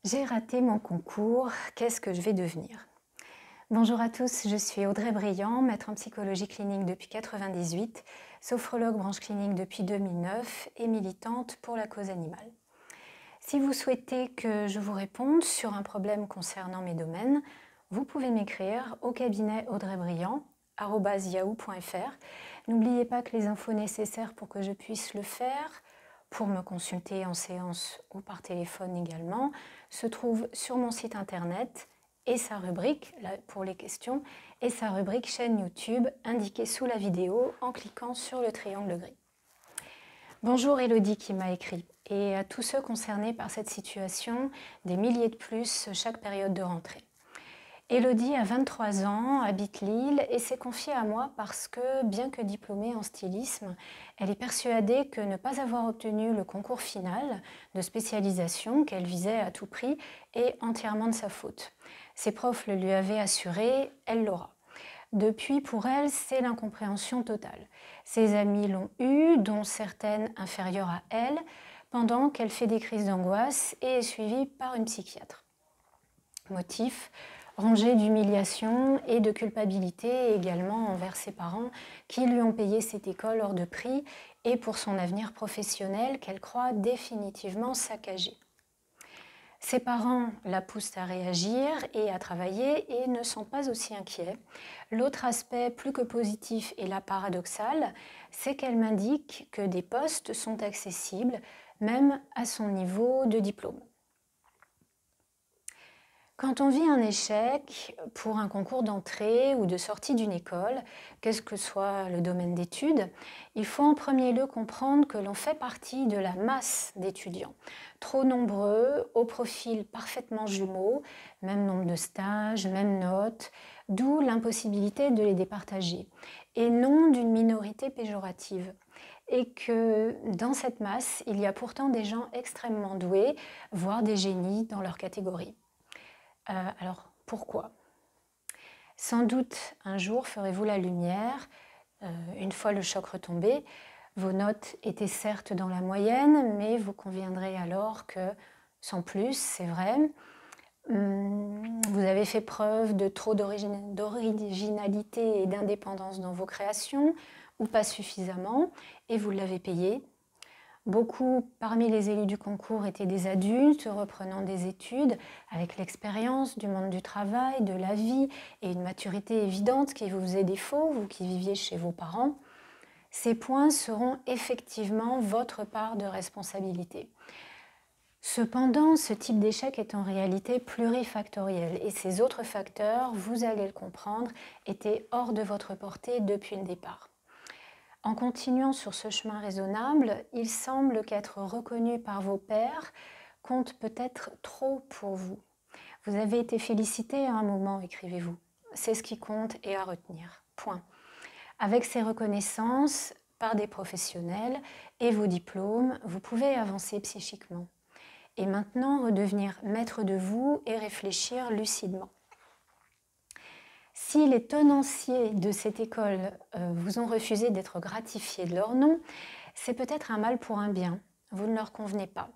J'ai raté mon concours, qu'est-ce que je vais devenir? Bonjour à tous, je suis Audrey Briand, maître en psychologie clinique depuis 1998, sophrologue branche clinique depuis 2009 et militante pour la cause animale. Si vous souhaitez que je vous réponde sur un problème concernant mes domaines, vous pouvez m'écrire au cabinet audreybriand@yahoo.fr. N'oubliez pas que les infos nécessaires pour que je puisse le faire, pour me consulter en séance ou par téléphone également, se trouvent sur mon site internet et sa rubrique, là pour les questions, et sa rubrique chaîne YouTube indiquée sous la vidéo en cliquant sur le triangle gris. Bonjour Elodie qui m'a écrit, et à tous ceux concernés par cette situation, des milliers de plus chaque période de rentrée. Elodie a 23 ans, habite Lille et s'est confiée à moi parce que, bien que diplômée en stylisme, elle est persuadée que ne pas avoir obtenu le concours final de spécialisation qu'elle visait à tout prix est entièrement de sa faute. Ses profs le lui avaient assuré, elle l'aura. Depuis, pour elle, c'est l'incompréhension totale. Ses amies l'ont eue, dont certaines inférieures à elle, pendant qu'elle fait des crises d'angoisse et est suivie par une psychiatre. Motif, rongée d'humiliation et de culpabilité également envers ses parents qui lui ont payé cette école hors de prix et pour son avenir professionnel qu'elle croit définitivement saccagé. Ses parents la poussent à réagir et à travailler et ne sont pas aussi inquiets. L'autre aspect plus que positif et là paradoxal, c'est qu'elle m'indique que des postes sont accessibles même à son niveau de diplôme. Quand on vit un échec pour un concours d'entrée ou de sortie d'une école, quel que soit le domaine d'études, il faut en premier lieu comprendre que l'on fait partie de la masse d'étudiants, trop nombreux, au profil parfaitement jumeaux, même nombre de stages, même notes, d'où l'impossibilité de les départager, et non d'une minorité péjorative. Et que dans cette masse, il y a pourtant des gens extrêmement doués, voire des génies dans leur catégorie. Alors, pourquoi? Sans doute, un jour, ferez-vous la lumière, une fois le choc retombé. Vos notes étaient certes dans la moyenne, mais vous conviendrez alors que, sans plus, c'est vrai, vous avez fait preuve de trop d'originalité et d'indépendance dans vos créations, ou pas suffisamment, et vous l'avez payé. Beaucoup parmi les élus du concours étaient des adultes reprenant des études avec l'expérience du monde du travail, de la vie et une maturité évidente qui vous faisait défaut, vous qui viviez chez vos parents. Ces points seront effectivement votre part de responsabilité. Cependant, ce type d'échec est en réalité plurifactoriel et ces autres facteurs, vous allez le comprendre, étaient hors de votre portée depuis le départ. En continuant sur ce chemin raisonnable, il semble qu'être reconnu par vos pairs compte peut-être trop pour vous. Vous avez été félicité à un moment, écrivez-vous. C'est ce qui compte et à retenir. Point. Avec ces reconnaissances par des professionnels et vos diplômes, vous pouvez avancer psychiquement. Et maintenant, redevenir maître de vous et réfléchir lucidement. Si les tenanciers de cette école vous ont refusé d'être gratifiés de leur nom, c'est peut-être un mal pour un bien. Vous ne leur convenez pas.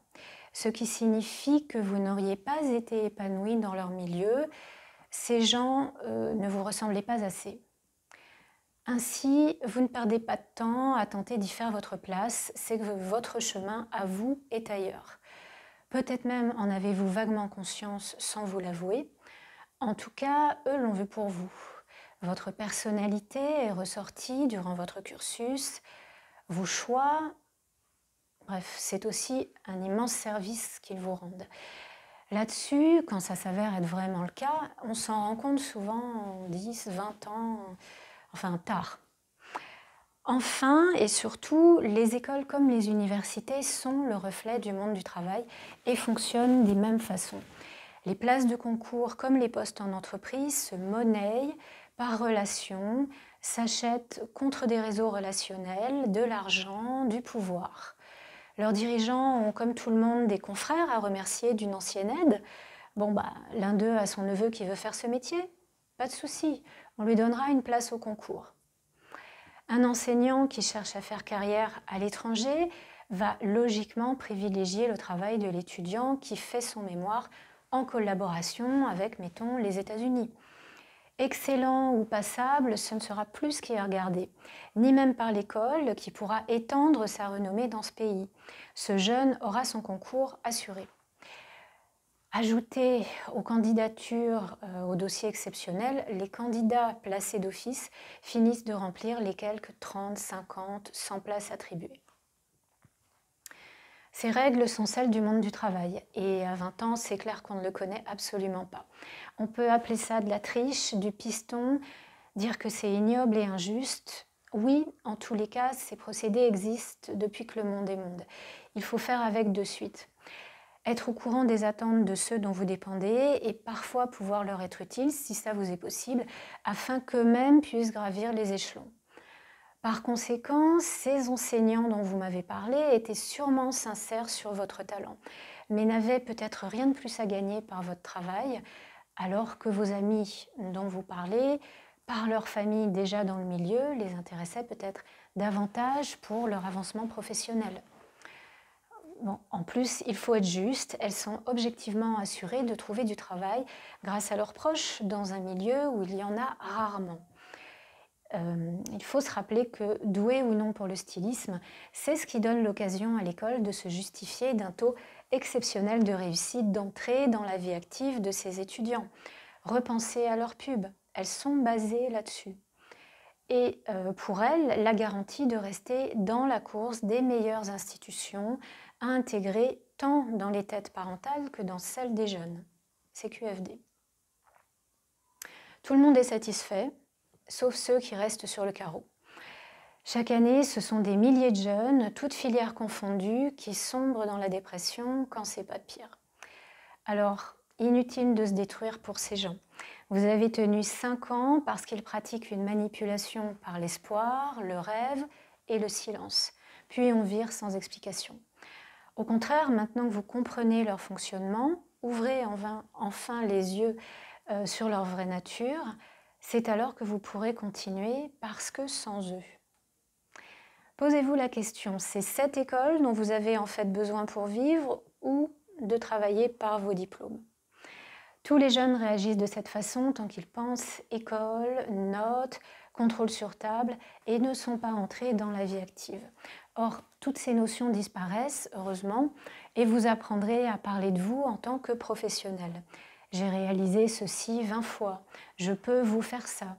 Ce qui signifie que vous n'auriez pas été épanoui dans leur milieu. Ces gens ne vous ressemblaient pas assez. Ainsi, vous ne perdez pas de temps à tenter d'y faire votre place. C'est que votre chemin à vous est ailleurs. Peut-être même en avez-vous vaguement conscience sans vous l'avouer. En tout cas, eux l'ont vu pour vous. Votre personnalité est ressortie durant votre cursus, vos choix. Bref, c'est aussi un immense service qu'ils vous rendent. Là-dessus, quand ça s'avère être vraiment le cas, on s'en rend compte souvent en 10, 20 ans, enfin tard. Enfin et surtout, les écoles comme les universités sont le reflet du monde du travail et fonctionnent des mêmes façons. Les places de concours comme les postes en entreprise se monnaient par relation, s'achètent contre des réseaux relationnels, de l'argent, du pouvoir. Leurs dirigeants ont comme tout le monde des confrères à remercier d'une ancienne aide. Bon l'un d'eux a son neveu qui veut faire ce métier, pas de souci, on lui donnera une place au concours. Un enseignant qui cherche à faire carrière à l'étranger va logiquement privilégier le travail de l'étudiant qui fait son mémoire en collaboration avec, mettons, les États-Unis. Excellent ou passable, ce ne sera plus ce qui est regardé, ni même par l'école qui pourra étendre sa renommée dans ce pays. Ce jeune aura son concours assuré. Ajoutez aux candidatures au dossier exceptionnel, les candidats placés d'office finissent de remplir les quelques 30, 50, 100 places attribuées. Ces règles sont celles du monde du travail et à 20 ans, c'est clair qu'on ne le connaît absolument pas. On peut appeler ça de la triche, du piston, dire que c'est ignoble et injuste. Oui, en tous les cas, ces procédés existent depuis que le monde est monde. Il faut faire avec de suite. Être au courant des attentes de ceux dont vous dépendez et parfois pouvoir leur être utile, si ça vous est possible, afin qu'eux-mêmes puissent gravir les échelons. Par conséquent, ces enseignants dont vous m'avez parlé étaient sûrement sincères sur votre talent, mais n'avaient peut-être rien de plus à gagner par votre travail, alors que vos amis dont vous parlez, par leur famille déjà dans le milieu, les intéressaient peut-être davantage pour leur avancement professionnel. Bon, en plus, il faut être juste, elles sont objectivement assurées de trouver du travail grâce à leurs proches dans un milieu où il y en a rarement. Il faut se rappeler que doué ou non pour le stylisme, c'est ce qui donne l'occasion à l'école de se justifier d'un taux exceptionnel de réussite d'entrée dans la vie active de ses étudiants. Repensez à leurs pubs, elles sont basées là-dessus. Et pour elles, la garantie de rester dans la course des meilleures institutions à intégrer tant dans les têtes parentales que dans celles des jeunes. CQFD. Tout le monde est satisfait, sauf ceux qui restent sur le carreau. Chaque année, ce sont des milliers de jeunes, toutes filières confondues, qui sombrent dans la dépression quand c'est pas pire. Alors, inutile de se détruire pour ces gens. Vous avez tenu 5 ans parce qu'ils pratiquent une manipulation par l'espoir, le rêve et le silence. Puis on vire sans explication. Au contraire, maintenant que vous comprenez leur fonctionnement, ouvrez enfin les yeux sur leur vraie nature. C'est alors que vous pourrez continuer parce que sans eux. Posez-vous la question, c'est cette école dont vous avez en fait besoin pour vivre ou de travailler par vos diplômes? Tous les jeunes réagissent de cette façon tant qu'ils pensent école, notes, contrôle sur table et ne sont pas entrés dans la vie active. Or, toutes ces notions disparaissent, heureusement, et vous apprendrez à parler de vous en tant que professionnel. J'ai réalisé ceci 20 fois, je peux vous faire ça.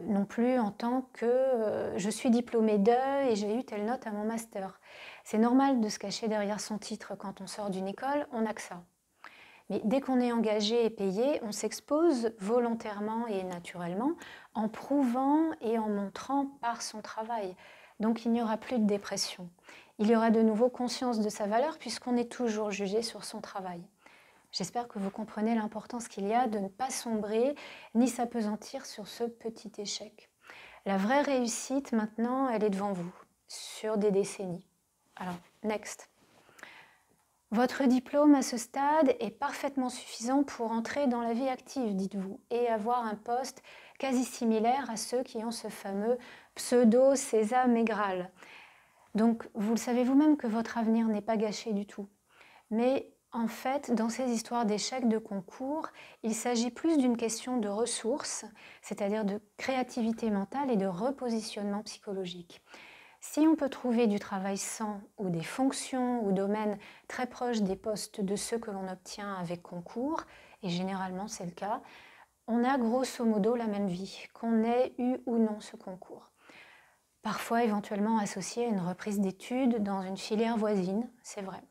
Non plus en tant que je suis diplômée de et j'ai eu telle note à mon master. C'est normal de se cacher derrière son titre quand on sort d'une école, on n'a que ça. Mais dès qu'on est engagé et payé, on s'expose volontairement et naturellement en prouvant et en montrant par son travail. Donc il n'y aura plus de dépression. Il y aura de nouveau conscience de sa valeur puisqu'on est toujours jugé sur son travail. J'espère que vous comprenez l'importance qu'il y a de ne pas sombrer ni s'apesantir sur ce petit échec. La vraie réussite maintenant, elle est devant vous, sur des décennies. Alors, next. Votre diplôme à ce stade est parfaitement suffisant pour entrer dans la vie active, dites-vous, et avoir un poste quasi similaire à ceux qui ont ce fameux pseudo sésame et Graal. Donc, vous le savez vous-même que votre avenir n'est pas gâché du tout. Mais en fait, dans ces histoires d'échecs de concours, il s'agit plus d'une question de ressources, c'est-à-dire de créativité mentale et de repositionnement psychologique. Si on peut trouver du travail sans ou des fonctions ou domaines très proches des postes de ceux que l'on obtient avec concours, et généralement c'est le cas, on a grosso modo la même vie, qu'on ait eu ou non ce concours. Parfois éventuellement associé à une reprise d'études dans une filière voisine, c'est vrai.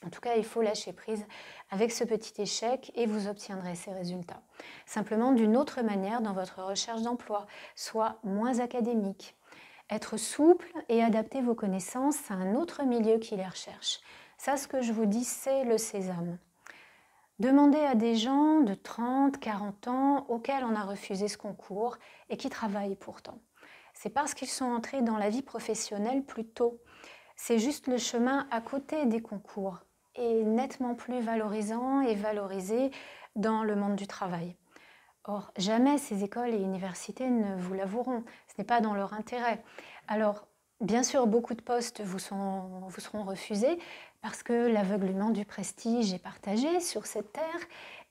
En tout cas, il faut lâcher prise avec ce petit échec et vous obtiendrez ces résultats. Simplement d'une autre manière dans votre recherche d'emploi, soit moins académique. Être souple et adapter vos connaissances à un autre milieu qui les recherche. Ça, ce que je vous dis, c'est le sésame. Demandez à des gens de 30, 40 ans auxquels on a refusé ce concours et qui travaillent pourtant. C'est parce qu'ils sont entrés dans la vie professionnelle plus tôt. C'est juste le chemin à côté des concours et nettement plus valorisant et valorisé dans le monde du travail. Or, jamais ces écoles et universités ne vous l'avoueront, ce n'est pas dans leur intérêt. Alors, Bien sûr, beaucoup de postes vous seront refusés parce que l'aveuglement du prestige est partagé sur cette terre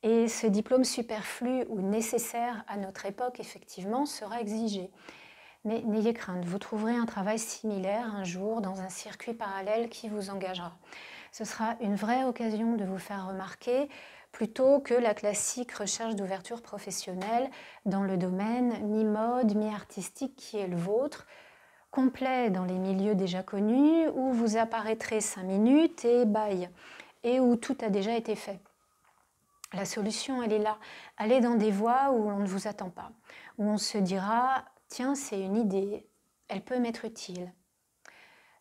et ce diplôme superflu ou nécessaire à notre époque, effectivement, sera exigé. Mais n'ayez crainte, vous trouverez un travail similaire un jour dans un circuit parallèle qui vous engagera. Ce sera une vraie occasion de vous faire remarquer plutôt que la classique recherche d'ouverture professionnelle dans le domaine mi-mode, mi-artistique qui est le vôtre, complet dans les milieux déjà connus, où vous apparaîtrez 5 minutes et bye, et où tout a déjà été fait. La solution, elle est là. Allez dans des voies où on ne vous attend pas, où on se dira « Tiens, c'est une idée, elle peut m'être utile ».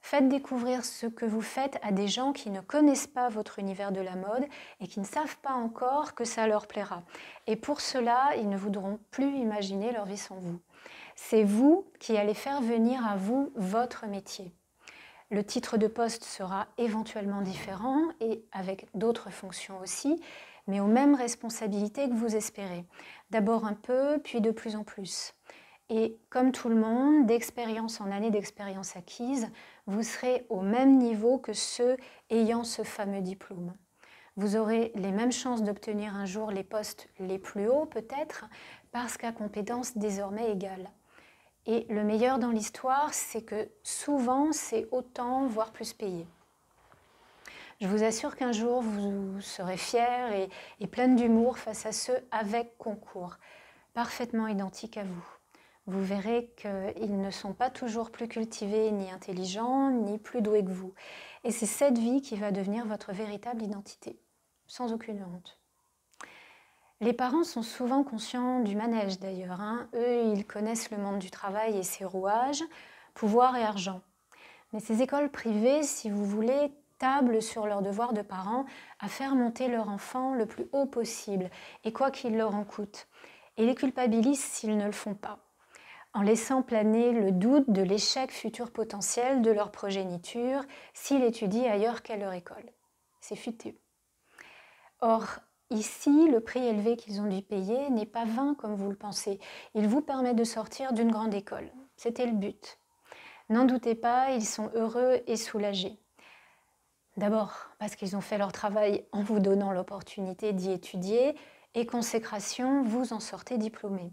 Faites découvrir ce que vous faites à des gens qui ne connaissent pas votre univers de la mode et qui ne savent pas encore que ça leur plaira. Et pour cela, ils ne voudront plus imaginer leur vie sans vous. C'est vous qui allez faire venir à vous votre métier. Le titre de poste sera éventuellement différent et avec d'autres fonctions aussi, mais aux mêmes responsabilités que vous espérez. D'abord un peu, puis de plus en plus. Et comme tout le monde, d'expérience en année d'expérience acquise, vous serez au même niveau que ceux ayant ce fameux diplôme. Vous aurez les mêmes chances d'obtenir un jour les postes les plus hauts peut-être, parce qu'à compétences désormais égales. Et le meilleur dans l'histoire, c'est que souvent, c'est autant, voire plus payé. Je vous assure qu'un jour, vous serez fiers et pleine d'humour face à ceux avec concours, parfaitement identiques à vous. Vous verrez qu'ils ne sont pas toujours plus cultivés, ni intelligents, ni plus doués que vous. Et c'est cette vie qui va devenir votre véritable identité, sans aucune honte. Les parents sont souvent conscients du manège d'ailleurs. Eux, ils connaissent le monde du travail et ses rouages, pouvoir et argent. Mais ces écoles privées, si vous voulez, tablent sur leur devoir de parents à faire monter leur enfant le plus haut possible, et quoi qu'il leur en coûte. Et les culpabilisent s'ils ne le font pas, en laissant planer le doute de l'échec futur potentiel de leur progéniture s'il étudie ailleurs qu'à leur école. C'est futé. Or, ici, le prix élevé qu'ils ont dû payer n'est pas vain comme vous le pensez. Il vous permet de sortir d'une grande école. C'était le but. N'en doutez pas, ils sont heureux et soulagés. D'abord, parce qu'ils ont fait leur travail en vous donnant l'opportunité d'y étudier, et consécration, vous en sortez diplômé.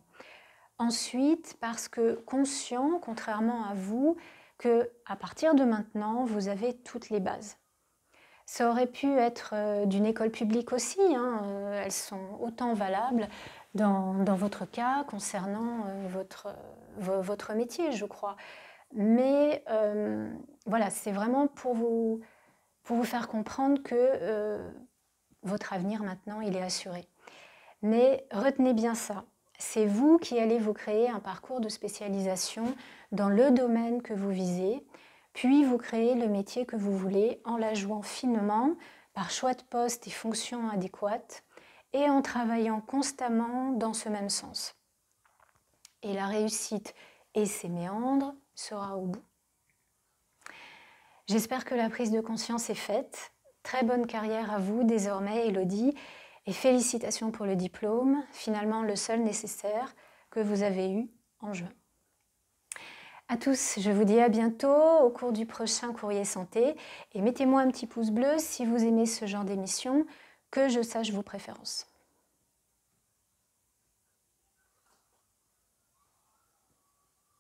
Ensuite, parce que conscient, contrairement à vous, que à partir de maintenant, vous avez toutes les bases. Ça aurait pu être d'une école publique aussi, elles sont autant valables dans votre cas concernant votre métier, je crois. Mais voilà, c'est vraiment pour vous faire comprendre que votre avenir maintenant, il est assuré. Mais retenez bien ça, c'est vous qui allez vous créer un parcours de spécialisation dans le domaine que vous visez, puis vous créez le métier que vous voulez en la jouant finement par choix de poste et fonctions adéquates et en travaillant constamment dans ce même sens. Et la réussite et ses méandres sera au bout. J'espère que la prise de conscience est faite. Très bonne carrière à vous désormais, Élodie, et félicitations pour le diplôme, finalement le seul nécessaire que vous avez eu en juin. À tous, je vous dis à bientôt au cours du prochain Courrier Santé et mettez-moi un petit pouce bleu si vous aimez ce genre d'émission, que je sache vos préférences.